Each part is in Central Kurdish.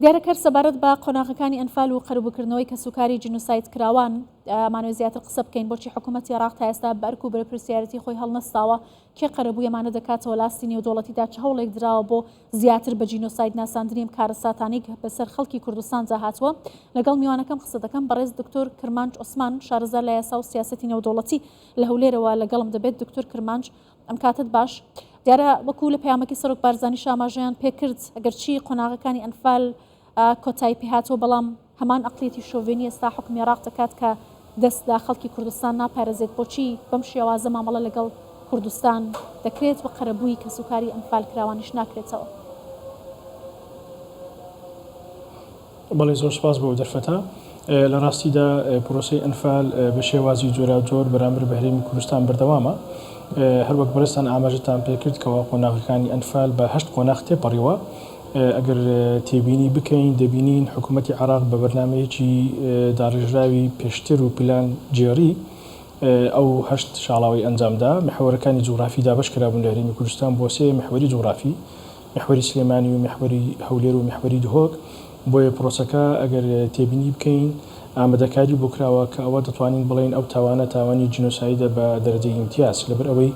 دیارەکەر سەبارەت بە قۆناغەکانی ئەنفال و قەرەبووکردنەوەی کە سوکاری جینۆساید کراوان ئەمانەوێت زیاتر قسە بکەین بۆچی حکوومەتی عێراق تا ئێستا بەرک و بەرەپرسیارەتی خۆی هەڵنەستاوە کێ قەرەبووی ئەمانە دەکاتەوە لاستی نێودەوڵەتیدا چ هەوڵێک دراوە بۆ زیاتر بە جینۆساید ناساندنی کارە ساتانی بەسەر خەڵکی کوردستان جاهاتوە. لەگەڵ میوانەکەم قسە دەکەم بەڕێز دکتۆر کرمانج عوسمان شارەزار لە یاسا و سیاسەتی نێودەوڵەتی لە هەولێرەوە لەگەڵم دەبێت. دکتۆر کرمانج ئەم کاتت باش دیارە وەکو لە پەیامەکی سەرۆک بارزانی شاماژەیان پێکرد ئەگەرچی قۆناغەکانی ئەنفال کۆتایی پێهاتەوە بەڵام هەمان ئەقلیەتی شۆڤێنی ئێستا حکومی عێراق دەکات کە دەستدا خەڵکی کوردستان ناپارێزێت. بۆچی بەم شێوازە مامەڵە لەگەڵ کوردستان دەکرێت بە قەرەبووی کە سوکاری ئەنفال کراوانیش ناکرێتەوە؟ بەڵێ زۆر سپاس بۆ دەرفەتە. لە ڕاستیدا پرۆسەی ئەنفال بە شێوازی جۆرا جۆر بەرامبەر بە هەرێمی کوردستان بەردەوامە. هەروەک بەڕێستان ئاماژەتان پێکرد کەەوە قۆناغەکانی ئەنفال بە 8 قۆناغ تێپەڕیوە. ئەگەر تێبینی بکەین دەبینین حکوومەتی عێراق بە بەرنامەیەکی داڕێژراوی پێشتر و پلان جێڕی ئەو 8 شاڵاوی ئەنجامدا. محورەکانی جوغرافیدا بەشکرابوون لە هەرێمی کوردستان بۆ 3 محوەری جوغرافی، محوەری سلێمانی و محوەری هەولێر و محوەری دهۆک. بۆیە پرۆسەکە ئەگەر تێبینی بکەین ئامادەکاری بۆ کراوە کە ئەوە دەتوانین بڵێن ئەو تاوانە تاوانی جینۆسایدە بە دەرەجەی ئیمتیاز لەبەر ئەوەی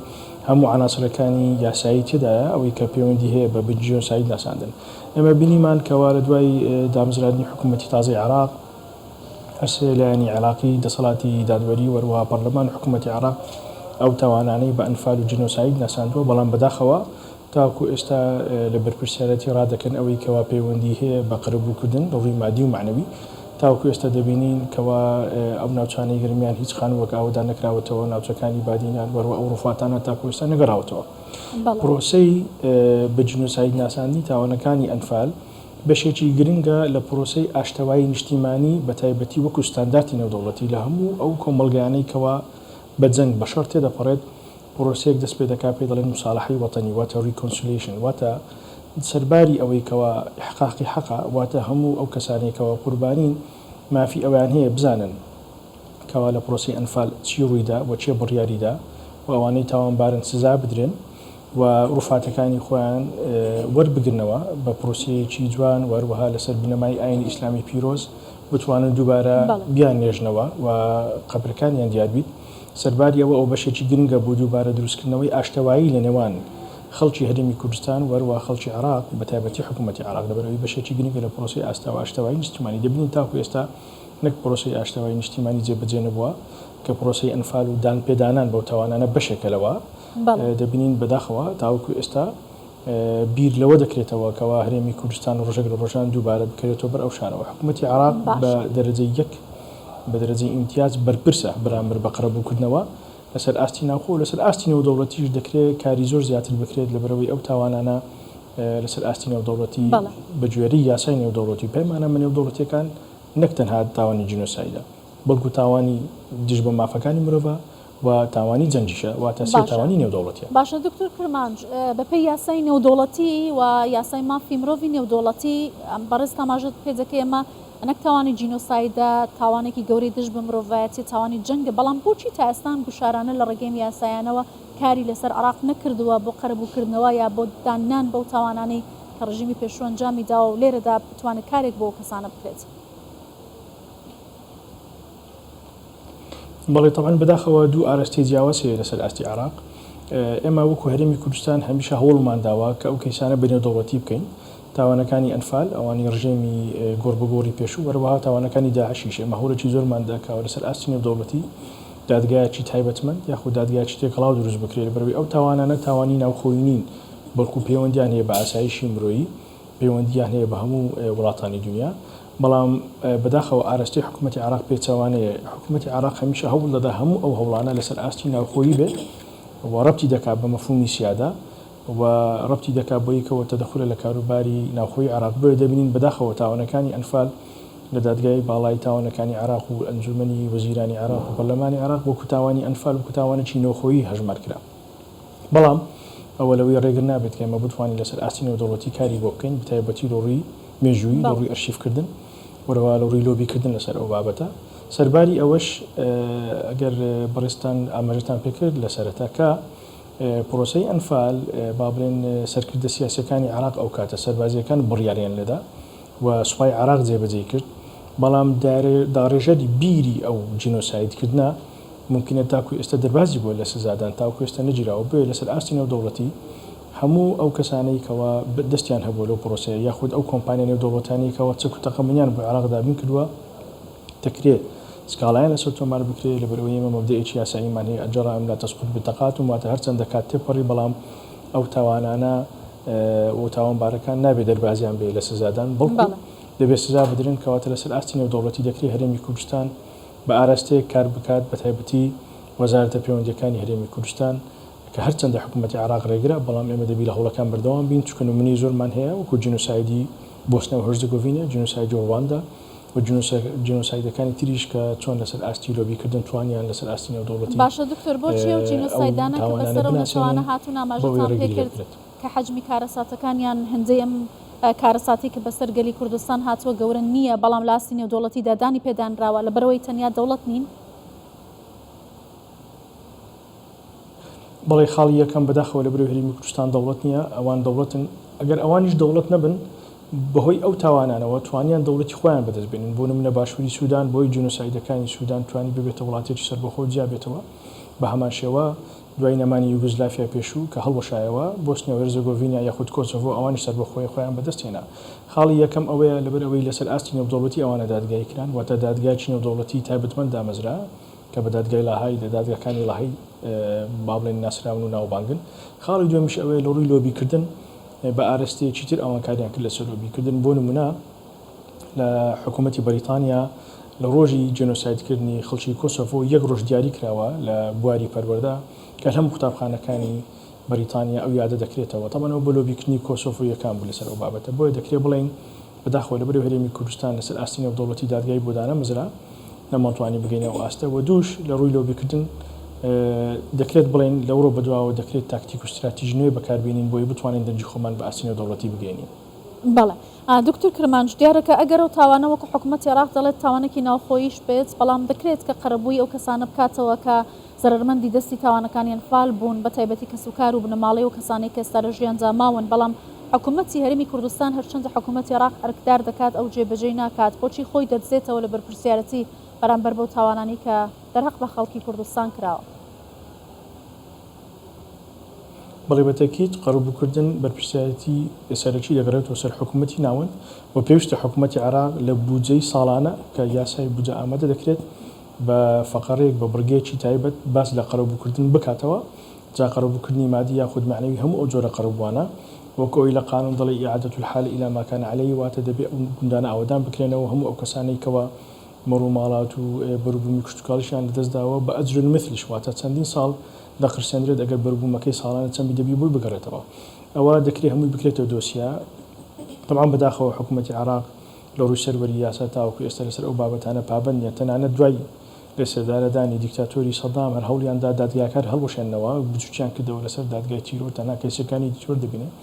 هەموو عناسرەکانی یاسایی تێدایە ئەوەی کە پەیوەندی هەیە بە جینۆساید ناساندن. ئێمە بینیمان کەوا لە دوای دامزرادنی حکوومەتی تازای عێراق هەرسێ لایەنی عێراقی دەسەڵاتی دادوەری وەروەها پەرلەمان حکوومەتی عێراق ئەو تاوانانەی بە ئەنفال و جینۆساید ناساندووە، بەڵام بەداخەوە تاکو ئێستا لە بەرپرسیارەتی ڕادەکەن ئەوەی کەوا پەیوەندی هەیە بە قەرەبووکردن لە ڕووی مادی و معنەوی. تاوکو ئێستا دەبینین کەوا ئەو ناوچانەی گرمیان هیچ خانووەک ئاوەدا نەکراوەتەوە، ناوچەکانی بادینان وەروە ئەو ڕووفاتانە تاکو ئێستا نەگەڕاوەتەوە. پرۆسەی بە جینۆساید ناساندنی تاوانەکانی ئەنفال بەشێکی گرنگە لە پرۆسەی ئاشتەوایی نیشتیمانی بە تایبەتی وەکو ستانداردی نێودەوڵەتی لە هەموو ئەو کۆمەڵگەیانەی کەوا بە جەنگ بە شەڕ تێدەپەڕێت. پرۆسەیەک دەست پێ دەکات پێ دەڵێن مساڵحەی وەتەنی، واتە ریکۆنسیلیشن، واتە سەرباری ئەوەی کەوا ئیحقاقی حەقە، واتە هەموو ئەو کەسانێکەوە قوربانین مافی ئەویان هەیە بزانن کەوا لە پرۆسی ئەنفال چی ڕوویدا و چێ بڕیاریدا و ئەوانەی تاوانبارن سزا بدرێن و ڕووفاتەکانی خۆیان وەربگرنەوە بە پرۆسەیەکی جوان وەروەها لەسەر بنەمای ئاینی ئیسلامی پیرۆز بتوانن دووبارە بیان نێژنەوە و قەبرەکانیان دیار بیت. سەرباری ئەوە ئەو بەشێکی گرنگە بۆ دووبارە دروستکردنەوەی ئاشتەوایی لە نێوان خەڵکی هەرێمی کوردستان وەروە خەڵکی عێراق بە تایبەتی حکوومەتی عێراق لەبەرەوەی بەشێکی گرنگە لە پرۆسی ئاشتەوایی نیشتیمانی. دەبینین تاکو ئێستا نەک پرۆسی ئاشتەوایی نیشتیمانی جێبەجێ نەبووە کە پرۆسی ئەنفال و دانپێدانان بەو تاوانانە بەشێکە لەوە. دەبینین بەداخەوە تاوکو ئێستا بیر لەوە دەکرێتەوە کەوا هەرێمی کوردستان ڕۆژێک لە ڕۆژان دووبارە بکرێتەوە بەر ئەو شانەوە. حکوومەتی عێراق بە دەرەجەی یەک بە دەرەجەی ئیمتیاز بەرپرسە بەرامبەر بە قەرەبووکردنەوە لەسەر ئاستی ناوخۆ و لەسەر ئاستی نێودەوڵەتیش دەکرێت کاری زۆر زیاتر بکرێت لەبەرەوەی ئەو تاوانانە لەسەر ئاستی نێودەوڵەتی بەگوێرەی یاسای نێودەوڵەتی پەیمانە بە نێودەوڵەتیەکان نەک تەنها تاوانی جینۆسایدە بەڵکو تاوانی دژ بە مافەکانی مرۆڤە و تاوانی جەنجیشە واتە سێ تاوانی نێودەوڵەتیە. باشە دکتۆر کرمانج بەپێی یاسای نێودەوڵەتی و یاسای مافی مرۆڤی نێودەوڵەتی بەڕێز تاماژەت پێ دەکەی ئەمە ئەنەک تاوانی جینۆسایدە تاوانێکی گەورەی دژ بە مرۆڤایەتی تاوانی جەنگە، بەڵام بۆچی تا ئێستان گوشارانە لە ڕێگەی یاسایانەوە کاری لەسەر عێراق نەکردووە بۆ قەرەبووکردنەوە یا بۆ دانان بەو تاوانانەی کە ڕژیمی پێشوو ئەنجامی داوە و لێرەدا بتوانێت کارێک بۆ کەسانە بکرێت؟ بەڵێ طبعاً بەداخەوە دوو ئارەستی جیاواز هەیە لەسەر ئاستی عێراق. ئێمە وەکو هەرێمی کوردستان هەمیشە هەوڵمان داوە کە ئەو کەیسانە بە نێودەوڵەتی بکەین. تاوانەکانی ئەنفال ئەوانی ڕژێمی گۆڕبگۆڕی پێشوو وەروەها تاوانەکانی داعشیش ئێمە هەوڵێکی زۆرمان داکاوە لەسەر ئاستی نێودەوڵەتی دادگایەکی تایبەتمەند یاخود دادگایەکی تێکەڵاو دروست بکرێت لەبەرەوەی ئەو تاوانانە تاوانی ناوخۆیی نین بەڵکو پەیوەندیان هەیە بە ئاسایشی مرۆیی، پەیوەندیان هەیە بە هەموو وڵاتانی دنیا. بەڵام بەداخەوە ئارەستی حکوومەتی عێراق پێچەوانەیە. حکوومەتی عێراق هەمیشە هەوڵ دەدا هەموو ئەو هەوڵانە لەسەر ئاستی ناوخۆیی بێت و ڕەبتی دەکات بە مەفهومی سیادا و ڕەبتی دەکات بۆ یەکەوە تەدەخولە لە کاروباری ناوخۆی عێراق. بۆیە دەبینین بەداخەوە تاوانەکانی ئەنفال لە دادگای باڵای تاوانەکانی عێراق و ئەنجومەنی وەزیرانی عێراق و پەرلەمانی عێراق بۆ کوتاوانی ئەنفال و کوتاوانێکی نەوخۆیی هەژمار کرا. بەڵام ئەوە لەوەی ڕێگر نابێت کە ئێمە بتوانین لەسەر ئاستی نێودەوڵەتی کاری بۆ بکەین بەتایبەتی لە ڕووی مێژووی لە ڕووی ئەرشیفکردن وەرەوە لە ڕووی لۆبیکردن لەسەر ئەو بابەتە. سەرباری ئەوەش ئەگەر بەڕێستان ئاماژەتان پێکرد لە سەرەتاکە پرۆسەی ئەنفال با بڵێن سەرکردە سیاسیەکانی عێراق ئەو کاتە سەربازیەکان بڕیاریان لێدا و سوپای عراق جێبەجێ کرد بەڵام داڕێژەری بیری ئەو جینۆسایدکردنا ممکنە تاکو ئێستا دەربازی بۆ لە سزادان تاکو ئێستا نەگیراوە بێ لەسەر ئاستی نێودەوڵەتی هەموو ئەو کەسانەی کەوا دەستیان هەبوو لەو پرۆسەیە یاخود ئەو کۆمپانیا نێودەوڵەتانی کەوا چەک و تەقەمەنیان بۆ عراقدا بین کردووە دەکرێت سکاڵایان لەسەر تۆمار بکرێت لەبەرەوەی ئێمە مەبدەیەکی یاساییمان هەیە ئەجەڕا ئەم لا تەسقط بتەقات و واتە هەرچەندە کات تێپەڕی بەڵام ئەو تاوانانە و تاوانبارەکان نابێت دەربازیان بێ لە سزادان بەڵکو دەبێت سزا بدرن کەواتە لەسەر ئاستی نێودەوڵەتی دەکرێت هەرێمی کوردستان بە ئاراستەیەک کار بکات بە تایبەتی وەزارەتە پەیوەندیەکانی هەرێمی کوردستان کە هەرچەندە حکوومەتی عراق ڕێگرا بەڵام ئێمە دەبی لە هەوڵەکان بەردەوام بین چونکە نمونەی زۆرمان هەیە وەکو جینۆسایدی بۆسنە و هەرزگۆڤینە جینۆسایدی ڕواندا و جینۆسایدەکانی تریش کە چۆن لەسەر ئاستی لۆبیکردن توانیان لەسەر ئاستی نێودەوڵەتی باشە دکتۆر بۆچی ئەو جینۆسایدانە کە بەسەرەوە نەتەوانە هاتوون ئاماژەتان پێ کرد کە حەجمی کارەساتەکانیان هەندێک ئەم کارەساتی کە بەسەر گەلی کوردستان هاتووە گەورە نییە بەڵام لە ئاستی نێودەوڵەتی دادانی پێدانراوە لەبەرەوەی تەنیا دەوڵەت نین بەڵێ خاڵی یەکەم بەداخەوە لە بەرەوەی هەرێمی کوردستان دەوڵەت نییە ئەوان دەوڵەتن ئەگەر ئەوانیش دەوڵەت نەبن بەهۆی ئەو تاوانانەوە توانیان دەوڵەتی خۆیان بەدەست بێنن بۆ نمونە باشووری سوودان بۆی جینۆسایدەکانی سوودان توانی ببێتە وڵاتێکی سەربەخۆ جیابێتەوە بە هەمان شێوە دوای نەمانی یوگۆسلاڤیا پێشوو کە هەڵوەشایەوە بۆسنیا و هێرزگۆڤینیا یاخود کۆسۆڤۆ ئەوانی سەربەخۆی خۆیان بەدەستێنا خاڵی یەکەم ئەوەیە لەبەر ئەوەی لەسەر ئاستی نێودەوڵەتی ئەوانە دادگای کران واتە دادگایکی نێودەوڵەتی تایبەتمەند دامەزرا کە بە دادگای لاهای دادگاکانی لاهای با بڵێن ناسراون و ناوبانگن خاڵی دوێمیش ئەوەیە لە ڕووی لۆبیکردن بە ئارەستەیەکی تر ئەوان کاریان کرد لەسەر لۆبیکردن بۆ نمونە لە حکوومەتی بەریتانیا لە ڕۆژی جێنۆسایدکردنی خەڵکی کۆسۆڤۆ یەک ڕۆژ دیاری کراوە لە بواری پەروەردە کە هەموو قوتابخانەکانی بەریتانیا ئەو یادە دەکرێتەوە تەمەنەوە بۆ لۆبیکردنی کۆسۆڤۆ یەکان بوو لەسەر ئەو بابەتە بۆیە دەکرێت بڵێن بەداخەوە لەبەرەوەی هەرێمی کوردستان لەسەر ئاستی نێودەوڵەتی دادگای بۆ دانەمەزرا نەمەتوانی بگەینەوە ئاستە و دووش لە ڕووی لۆبیکردن دەکرێت بڵێن لەوڕۆ بەدواوە دەکرێت تاکتیک و استراتیژی نوێ بەکاربێنین بۆی بتوانین دەنجی خۆمان بە ئاستی نێودەوڵەتی بگەینین. بەڵێ دکتۆر کرمانج دیارەکە ئەگەر ئەو تاوانە وەکو حکوومەتی عێراق دەڵێت تاوانێکی ناوخۆییش بێت بەڵام دەکرێت کە قەرەبووی ئەو کەسانە بکاتەوە کە زەرمەندی دەستی تاوانەکانیان فال بوون بە تایبەتی کەسوکار و بنەماڵەی و کەسانێک کە ئێستا لە ژیانجا ماون بەڵام حکوومەتی هەرێمی کوردستان هەرچەندە حکوومەتی عێراق ئەرکدار دەکات ئەو جێبەجێی ناکات بۆچی خۆی دەدزێتەوە لە بەرپرسیارەتی بەرامبەر بەو تاوانانی کە دەرهەق بە خەڵکی کوردستان کراوە. بەڵێ بەتەکیت قەرەبووکردن بەرپرسیارەتی سەرەکی دەگەڕێتەوە سەر حکوومەتی ناوەند و پێویستە حکوومەتی عێراق لە بودجەی ساڵانە کە یاسای بودجە ئامادە دەکرێت بە فەقەرێک بە بڕگەیەکی تایبەت باس لە قەرەبووکردن بکاتەوە جا قەرەبووکردنی مادی یاخود معنەوی هەموو ئەو جۆرە قەرەبووانە وەکو ئەوی لە قانون دەڵێ ئیعادەة الحال إلى ما كان عليه واتە دەبێت ئەو گوندانە ئاوادان بکرێنەوە هەموو ئەو کەسانەی کەوە مەڕووماڵات و بەروبوومی کشتتوکاڵیشیان لەدەستداوە بە ئەجر مثلیش واتە چەندین ساڵ دەخرسێنرێت ئەگەر بەروبوومەکەی ساڵانە چەندی دەبی بووی بگەڕێتەوە ئەوە دەکرێت هەمووی بکرێتەوە دۆسیا طبعا بەداخەوە حکوومەتی عێراق لە ڕووی سەروەری یاسا تاوەکو ئێستا لەسەر ئەو بابەتانە پابەندە تەنانەت دوای لەسەردارەدانی دیکتاتۆری سەدام هەر هەوڵیاندا دادگاکار هەڵوەشێنەوە بچووکیان کردەوە لەسەر دادگای تیرۆ تەنها کەیسەکانی دیتۆر دەبینێت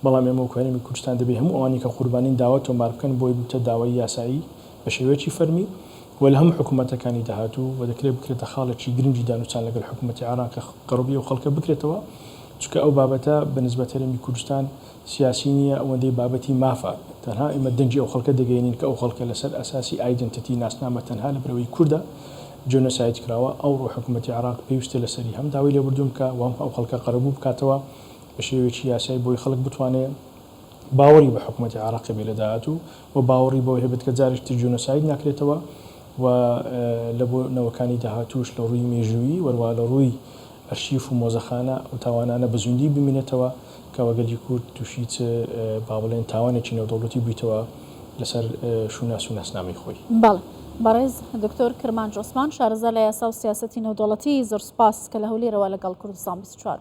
بەڵام ئێمە وەکو هەرێمی کوردستان دەبێت هەموو ئەوانی کە قوربانین داوا تۆمار بکەن بۆی بتە داوای یاسایی بە شێوەیەکی فەرمی و لە هەموو حکوومەتەکانی داهاتوو و دەکرێت بکرێتە خاڵێکی گرنگی دانوچان لەگەڵ حکوومەتی عێراق قەڕەبی و خەڵکە بکرێتەوە چونکە ئەو بابەتە بەنسبەت هەرێمی کوردستان سیاسی نییە ئەوەندەی بابەتی مافە تەنها ئێمە دەنجی ئەو خەڵکە دەگەینین کە ئەو خەڵکە لەسەر ئەساسی ئایدنتیتی ناسنامە تەنها لە بەرەوەی کووردە جێنۆساید کراوە ئەوڕۆ حکوومەتی عێراق پێویستە لەسەری هەم داوای لێبوردوون کە وام ئەو خەڵکە قەرەبوو بکاتەوە بە شێوەیەکی یاسایی بۆی خەڵک بتوانێت باوەڕی بە حکوومەتی عێراق بێ لە داهاتوو و باوەڕی بۆ هەبێت کە جارێک تر جێنۆساید ناکرێتەوە و لە بۆ نەوەکانی داهاتووش لە ڕووی مێژووی وەروە لە ڕووی ئەرشیف و مۆزەخانە و تاوانانە بە زوندی بمینێتەوە کە وەگەلی کورد تووشی با بڵێن تاوانێکی نێودەوڵەتی بوویتەوە لەسەر شوناس و ناسنامەی خۆی. بەڵێ بەڕێز دکتۆر کرمانج عوسمان شارەزای لە یاسا و سیاسەتی نێودەوڵەتی زۆر سوپاس کە لە هەولێرەوە لەگەڵ کوردستان 24